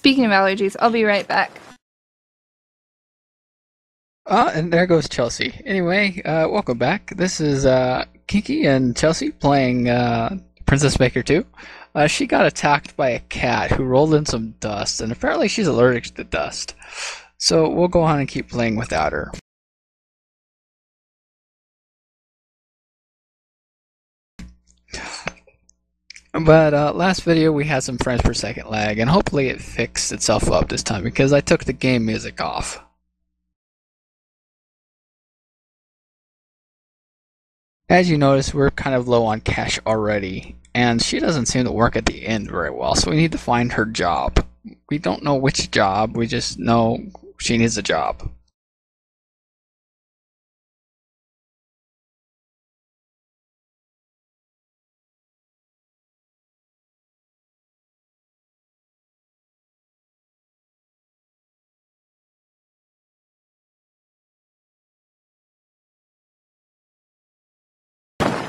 Speaking of allergies, I'll be right back. And there goes Chelsea. Anyway, welcome back. This is Kiki and Chelsea playing Princess Maker 2. She got attacked by a cat who rolled in some dust, and apparently she's allergic to dust. So we'll go on and keep playing without her. But last video we had some frames per second lag, and hopefully it fixed itself up this time because I took the game music off. As you notice, we're kind of low on cash already, and she doesn't seem to work at the end very well, so we need to find her job. We don't know which job, we just know she needs a job.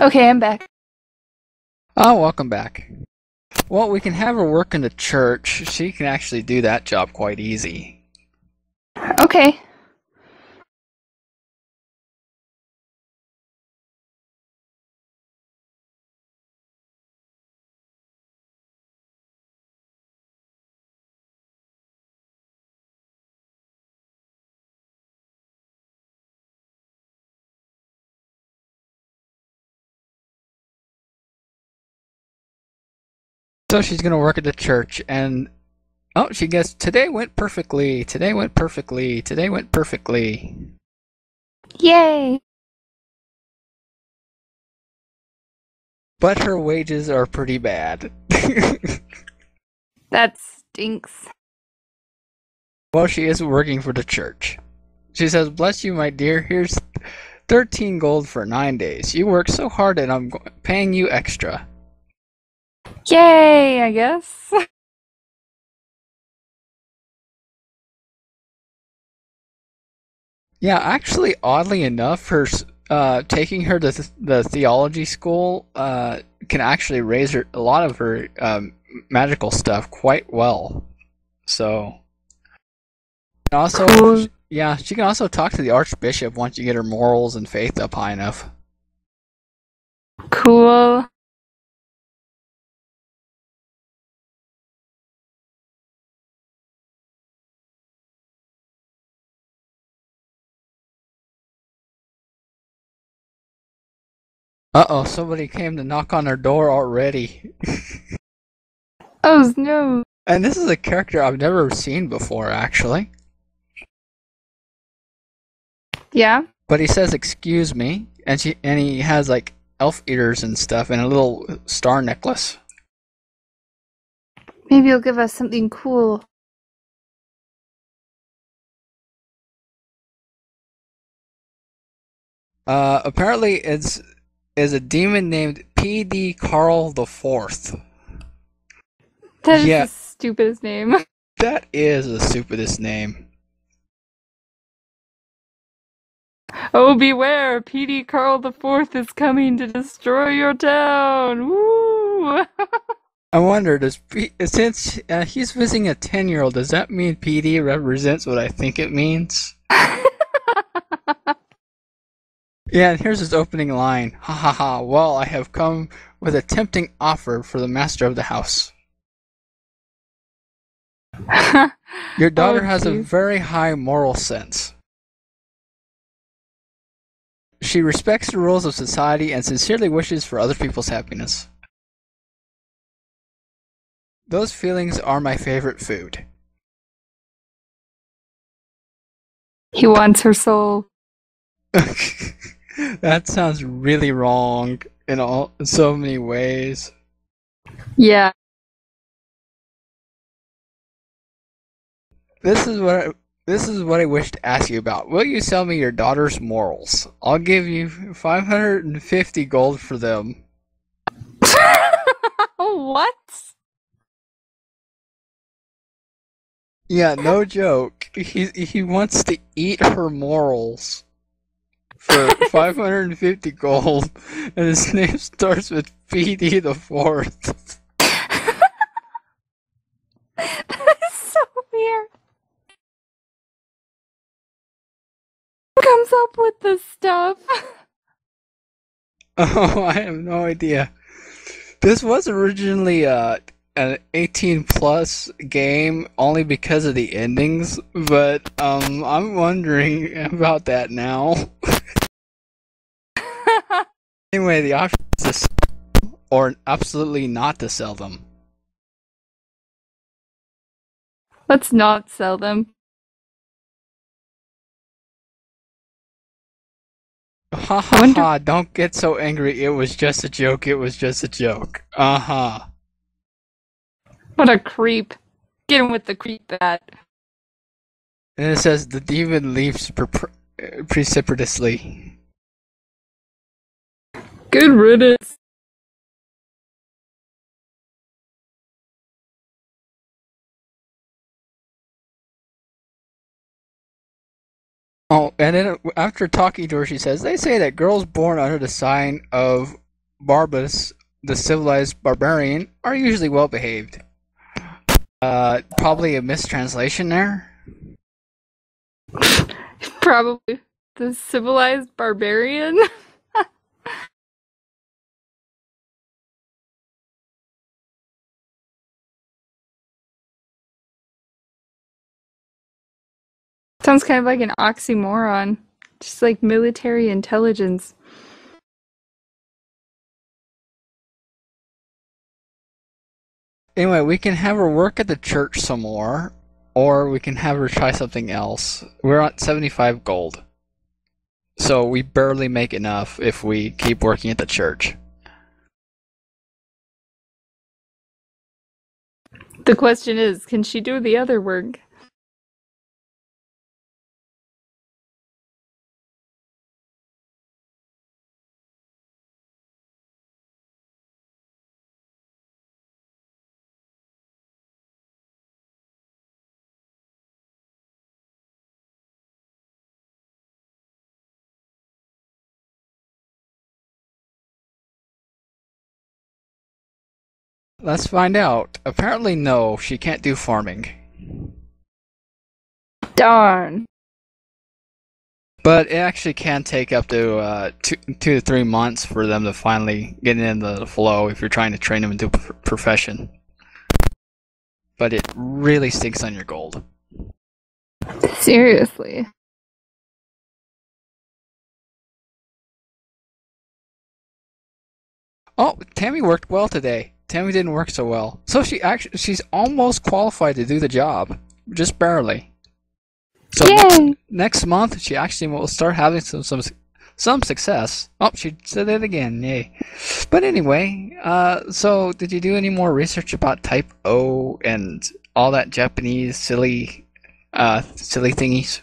Okay, I'm back. Oh, welcome back. Well, we can have her work in the church. She can actually do that job quite easy. Okay. So she's going to work at the church, and oh, she gets, today went perfectly, today went perfectly, today went perfectly. Yay! But her wages are pretty bad. That stinks. Well, she is working for the church. She says, "Bless you, my dear, here's 13 gold for 9 days. You work so hard and I'm paying you extra." Yay, I guess. Yeah, actually, oddly enough, her taking her to the theology school can actually raise her, a lot of her magical stuff quite well. So, and also, Cool. yeah, she can also talk to the archbishop once you get her morals and faith up high enough. Cool. Uh-oh, somebody came to knock on her door already. Oh no. And this is a character I've never seen before, actually. Yeah? But he says, "Excuse me," and he has like elf ears and stuff, and a little star necklace. Maybe you'll give us something cool. Apparently, it's is a demon named P.D. Carl the Fourth. That is Yeah, the stupidest name. that is the stupidest name. Oh, beware! P.D. Carl IV is coming to destroy your town! Woo! I wonder, since he's visiting a 10-year-old, does that mean PD represents what I think it means? Yeah, and here's his opening line. Ha ha ha, well, I have come with a tempting offer for the master of the house. Your daughter Oh, has a jeez. very high moral sense. She respects the rules of society and sincerely wishes for other people's happiness. Those feelings are my favorite food. He wants her soul. That sounds really wrong in so many ways. Yeah. This is what I wish to ask you about. Will you sell me your daughter's morals? I'll give you 550 gold for them. What? Yeah, no joke. He wants to eat her morals for 550 gold, and his name starts with PD the Fourth. That is so comes up with this stuff? Oh, I have no idea. This was originally an 18 plus game only because of the endings, but I'm wondering about that now. Anyway, the option is to sell or absolutely not to sell them. Let's not sell them. Ha I ha wonder ha, don't get so angry. It was just a joke. It was just a joke. Uh-huh. what a creep. Get him with the creep bat. And it says the demon leaves precipitously. Good riddance. Oh, and then after talking to her, she says, they say that girls born under the sign of Barbus, the civilized barbarian, are usually well behaved. Probably a mistranslation there. Probably the civilized barbarian. Sounds kind of like an oxymoron. Just like military intelligence. Anyway, we can have her work at the church some more, or we can have her try something else. We're at 75 gold. So we barely make enough if we keep working at the church. The question is, can she do the other work? Let's find out. Apparently no, she can't do farming. Darn. But it actually can take up to 2 to 3 months for them to finally get into the flow if you're trying to train them into a profession. But it really stinks on your gold. Seriously. Oh, Tammy worked well today. Tammy didn't work so well. So she's almost qualified to do the job. Just barely. So Yay! next month she actually will start having some success. Oh, she said it again. Yay! But anyway, so did you do any more research about Type O and all that Japanese silly thingies?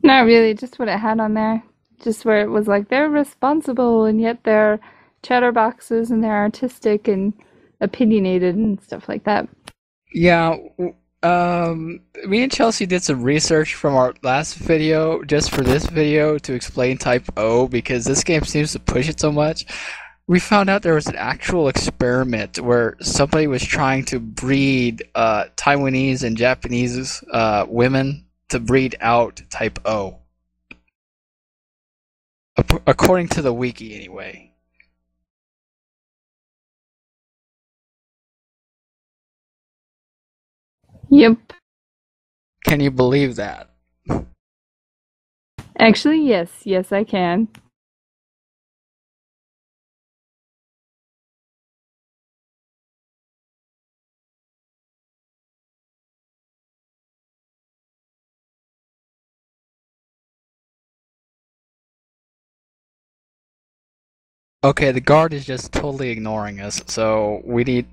Not really, just what it had on there. Just where it was like they're responsible and yet they're chatterboxes and they're artistic and opinionated and stuff like that. Yeah. Me and Chelsea did some research from our last video just for this video to explain Type O because this game seems to push it so much. We found out there was an actual experiment where somebody was trying to breed Taiwanese and Japanese women to breed out Type O. According to the wiki, anyway. Yep. Can you believe that? Actually, yes. Yes, I can. Okay, the guard is just totally ignoring us, so we need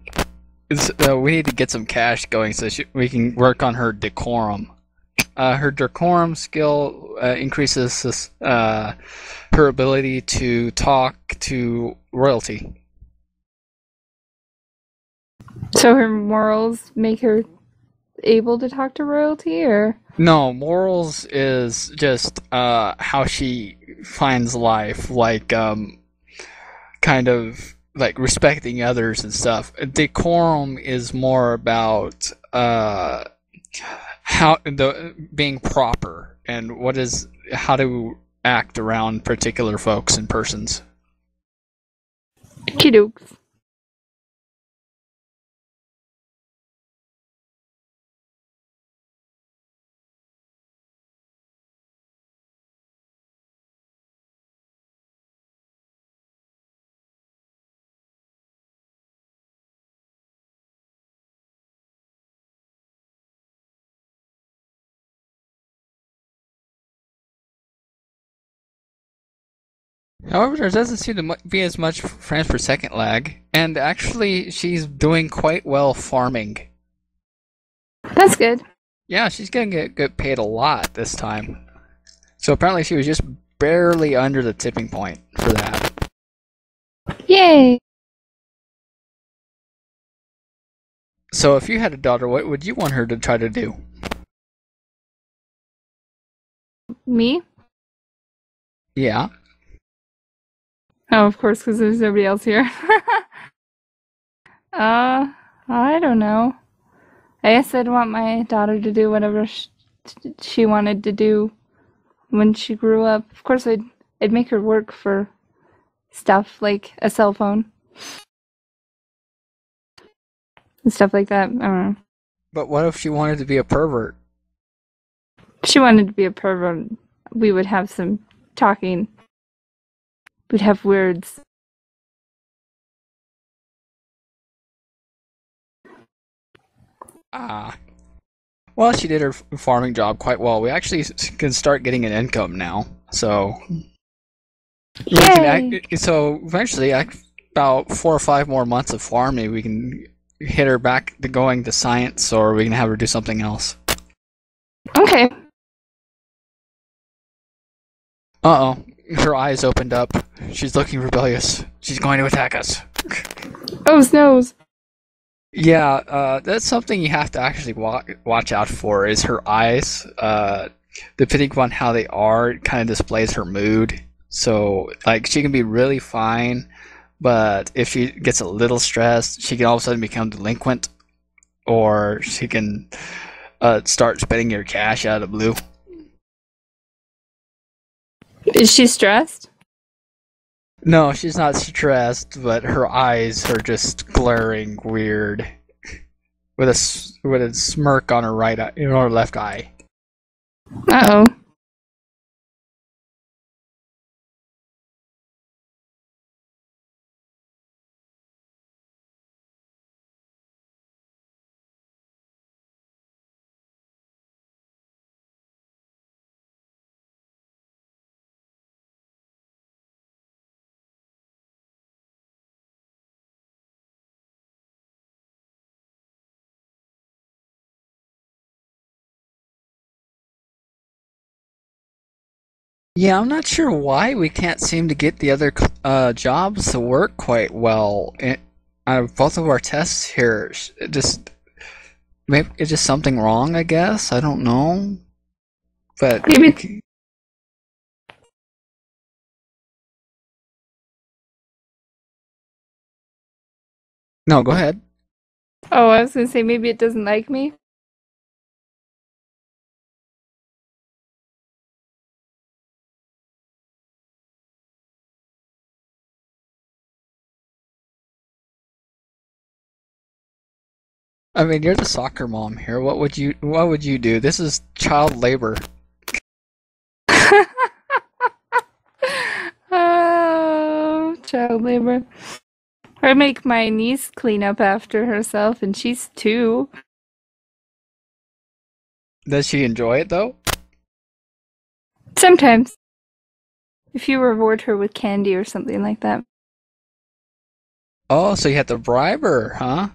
to get some cash going so we can work on her decorum. Her decorum skill increases her ability to talk to royalty. So her morals make her able to talk to royalty, or? No, morals is just how she finds life, like kind of like respecting others and stuff. Decorum is more about how the being proper and what is how to act around particular folks and persons. Kidooks. However, there doesn't seem to be as much frames per second lag, and actually, she's doing quite well farming. That's good. Yeah, she's gonna get paid a lot this time. So apparently, she was just barely under the tipping point for that. Yay! So if you had a daughter, what would you want her to try to do? Me? Yeah. Oh, of course, because there's nobody else here. I don't know. I guess I'd want my daughter to do whatever she wanted to do when she grew up. Of course, I'd make her work for stuff like a cell phone and stuff like that. I don't know. But what if she wanted to be a pervert? If she wanted to be a pervert, we would have some talking. We'd have words. Ah. Well, she did her farming job quite well. We actually can start getting an income now. So we can Yay! so eventually, about 4 or 5 more months of farming, we can hit her back to going to science, or we can have her do something else. Okay. Uh-oh. Her eyes opened up. She's looking rebellious. She's going to attack us. Oh, snows. Yeah, that's something you have to actually watch out for, is her eyes. Depending upon how they are, it kind of displays her mood. So, like, she can be really fine, but if she gets a little stressed, she can all of a sudden become delinquent, or she can start spending your cash out of the blue. Is she stressed? No, she's not stressed, but her eyes are just glaring weird, with a smirk on her right eye, in her left eye. Uh-oh. Yeah, I'm not sure why we can't seem to get the other jobs to work quite well. Out of both of our tests here, it just maybe it's just something wrong. I guess I don't know, but Maybe. no, go ahead. Oh, I was gonna say maybe it doesn't like me. I mean, you're the soccer mom here. What would you do? This is child labor. Oh, child labor. Or make my niece clean up after herself, and she's 2. Does she enjoy it though? Sometimes, if you reward her with candy or something like that. Oh, so you have to bribe her, huh?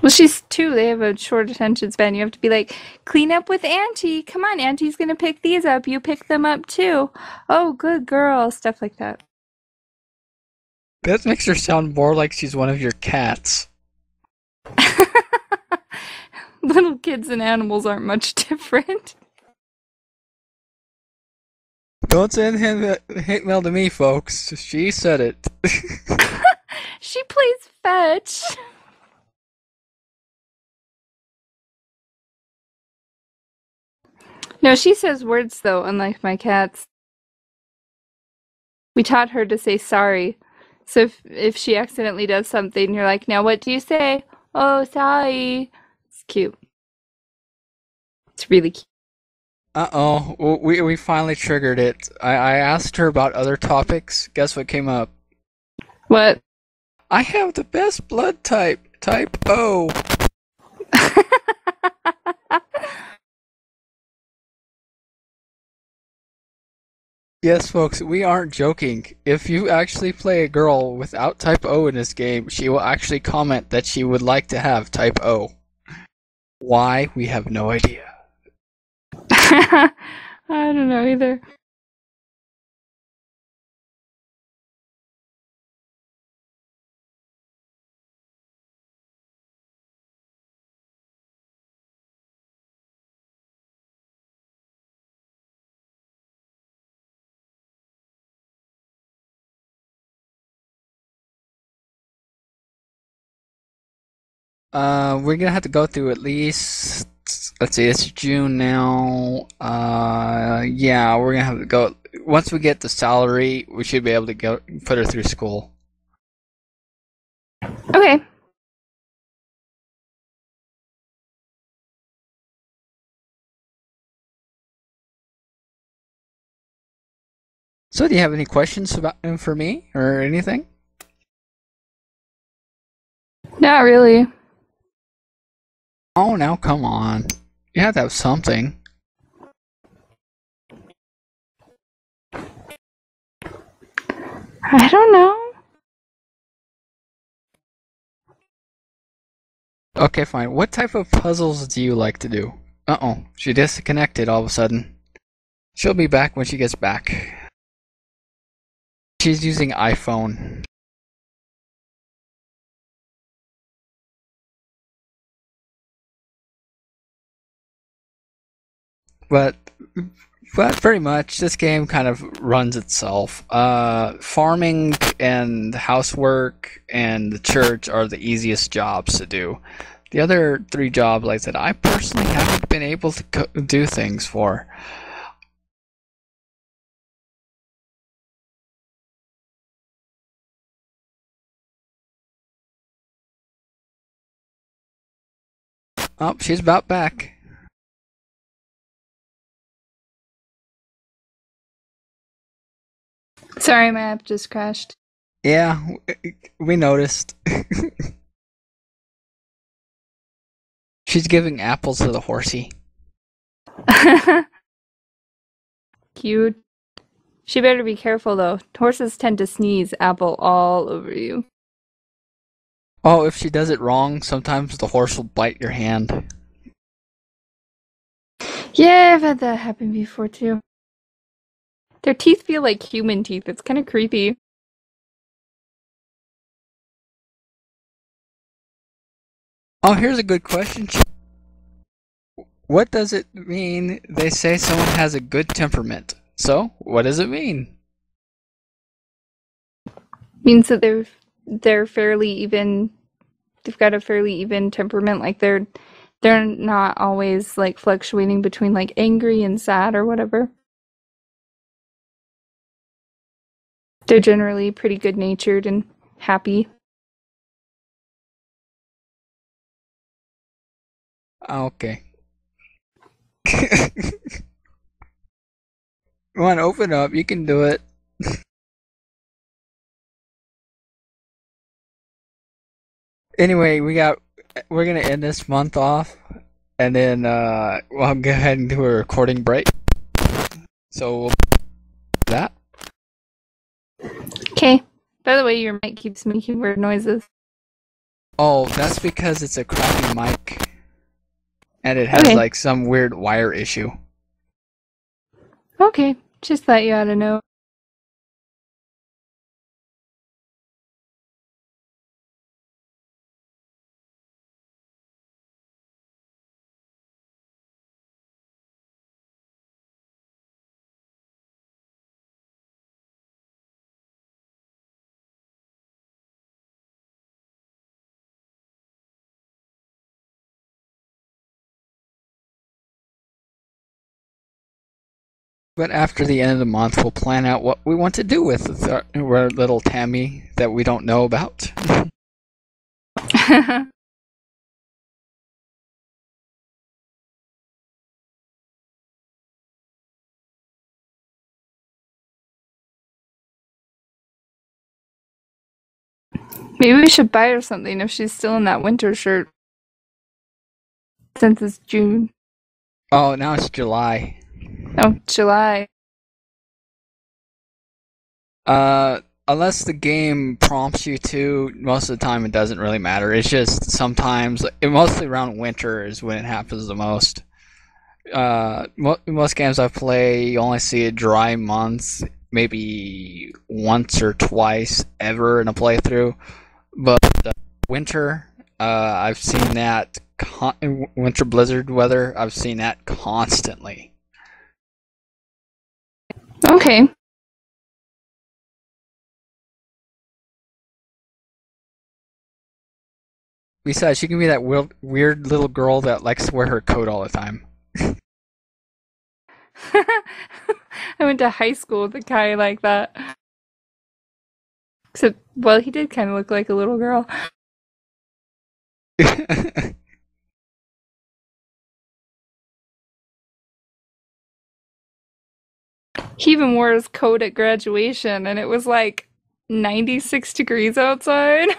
Well, she's 2. They have a short attention span. You have to be like, clean up with Auntie. Come on, Auntie's gonna pick these up. You pick them up too. Oh, good girl. Stuff like that. That makes her sound more like she's one of your cats. Little kids and animals aren't much different. Don't send hate mail to me, folks. She said it. She plays fetch. No, she says words though, unlike my cats. We taught her to say sorry. So if she accidentally does something, you're like, now what do you say? Oh, sorry. It's cute. It's really cute. Uh-oh, we finally triggered it. I asked her about other topics. Guess what came up? What? I have the best blood type, type O. Yes, folks, we aren't joking. If you actually play a girl without type O in this game, she will actually comment that she would like to have type O. Why? We have no idea. I don't know either. We're gonna have to go through at least, let's see, it's June now. Yeah, we're gonna have to go. Once we get the salary, we should be able to go put her through school. Okay. So, do you have any questions about for me or anything? Not really. Oh, now come on. You have to have something. I don't know. Okay, fine. What type of puzzles do you like to do? Uh-oh, she disconnected all of a sudden. She'll be back when she gets back. She's using iPhone. But pretty much this game kind of runs itself. Farming and housework and the church are the easiest jobs to do. The other three jobs, like I said, I personally haven't been able to do things for. Oh, she's about back. Sorry, my app just crashed. Yeah, we noticed. She's giving apples to the horsey. Cute. She better be careful though. Horses tend to sneeze apple all over you. Oh, if she does it wrong, sometimes the horse will bite your hand. Yeah, I've had that happen before too. Their teeth feel like human teeth. It's kind of creepy. Oh, here's a good question. What does it mean they say someone has a good temperament? So, what does it mean? Means that they're fairly even. They've got a fairly even temperament. Like they're not always like fluctuating between like angry and sad or whatever. They're generally pretty good natured and happy. Okay. Come on, open up. You can do it. Anyway, we're gonna end this month off, and then we'll go ahead and do a recording break. So we'll do that. Okay. By the way, your mic keeps making weird noises. Oh, that's because it's a crappy mic, and it has Okay. like some weird wire issue. Okay. Just thought you ought to know. But after the end of the month, we'll plan out what we want to do with our little Tammy that we don't know about. Maybe we should buy her something if she's still in that winter shirt since it's June. Oh, now it's July. Oh, July. Unless the game prompts you to, most of the time it doesn't really matter. It's just sometimes, mostly around winter is when it happens the most. Most games I play, you only see a dry month, maybe once or twice ever in a playthrough. But winter, I've seen that winter blizzard weather. I've seen that constantly. Okay. Besides, she can be that weird little girl that likes to wear her coat all the time. I went to high school with a guy like that. Except, well, he did kind of look like a little girl. He even wore his coat at graduation, and it was like 96 degrees outside.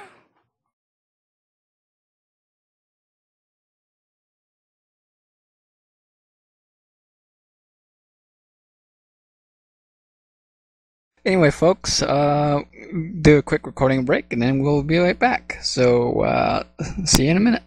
Anyway, folks, do a quick recording break and then we'll be right back. So, see you in a minute.